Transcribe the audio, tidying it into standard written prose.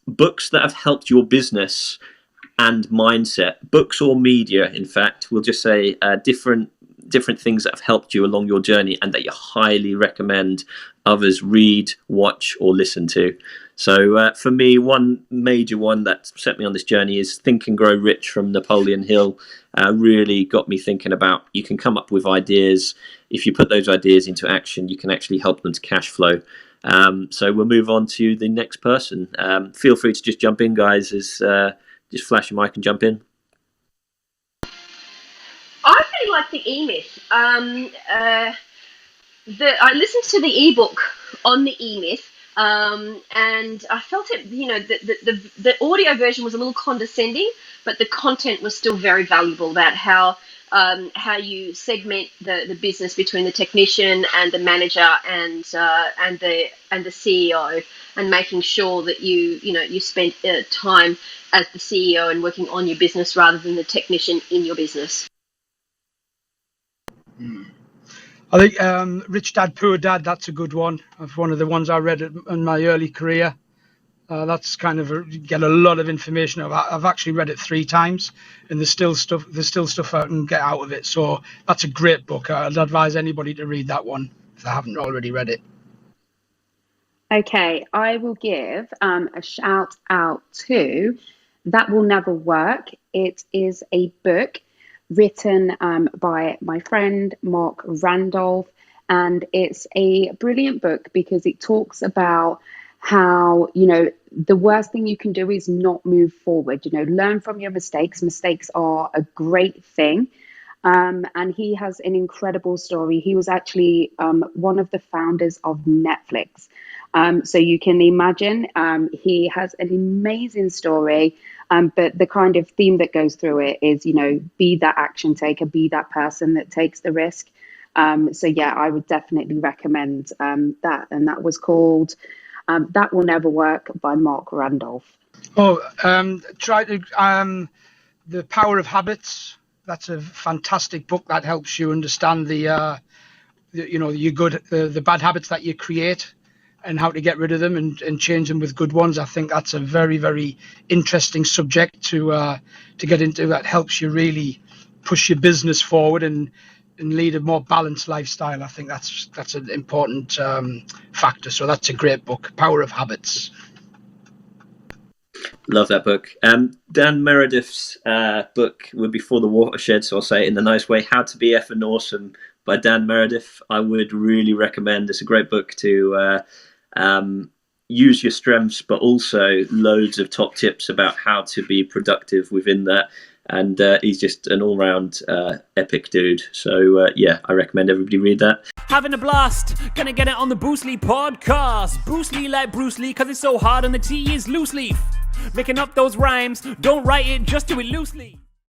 books that have helped your business and mindset, books or media, in fact, we'll just say different things that have helped you along your journey and that you highly recommend others read, watch, or listen to. So for me, one major one that set me on this journey is Think and Grow Rich from Napoleon Hill. Really got me thinking about, you can come up with ideas. If you put those ideas into action, you can actually help them to cash flow. So we'll move on to the next person. Feel free to just jump in, guys, as just flash your mic and jump in. I really like the E-Myth. I listened to the ebook on the E-Myth, and I felt it. The audio version was a little condescending, but the content was still very valuable. About how you segment the business between the technician and the manager and the CEO, and making sure that you spend time as the CEO and working on your business rather than the technician in your business. I think Rich Dad Poor Dad, that's a good one. It's one of the ones I read in my early career. That's kind of you get a lot of information. I've actually read it 3 times, and there's still stuff I can get out of it. So that's a great book. I'd advise anybody to read that one if they haven't already read it. Okay, I will give a shout out to That Will Never Work. It is a book written by my friend Mark Randolph, and it's a brilliant book because it talks about how the worst thing you can do is not move forward. Learn from your mistakes. Mistakes are a great thing, and he has an incredible story. He was actually one of the founders of Netflix, so you can imagine he has an amazing story. But the kind of theme that goes through it is, be that action taker, be that person that takes the risk. So yeah, I would definitely recommend that. And that was called That Will Never Work by Mark Randolph. Try to The Power of Habits. That's a fantastic book that helps you understand the bad habits that you create, and how to get rid of them and change them with good ones. I think that's a very, very interesting subject to get into. That helps you really push your business forward and lead a more balanced lifestyle. I think that's an important factor. So that's a great book, Power of Habits. Love that book. Dan Meredith's book would be For the Watershed, so I'll say it in the nice way, How to Be Effing Awesome by Dan Meredith. I would really recommend. It's a great book to use your strengths, but also loads of top tips about how to be productive within that. And he's just an all-round epic dude. So yeah, I recommend everybody read that. Having a blast, gonna get it on the Bruce Lee podcast. Bruce Lee like Bruce Lee, cause it's so hard and the T is loose leaf. Making up those rhymes, don't write it, just do it loosely.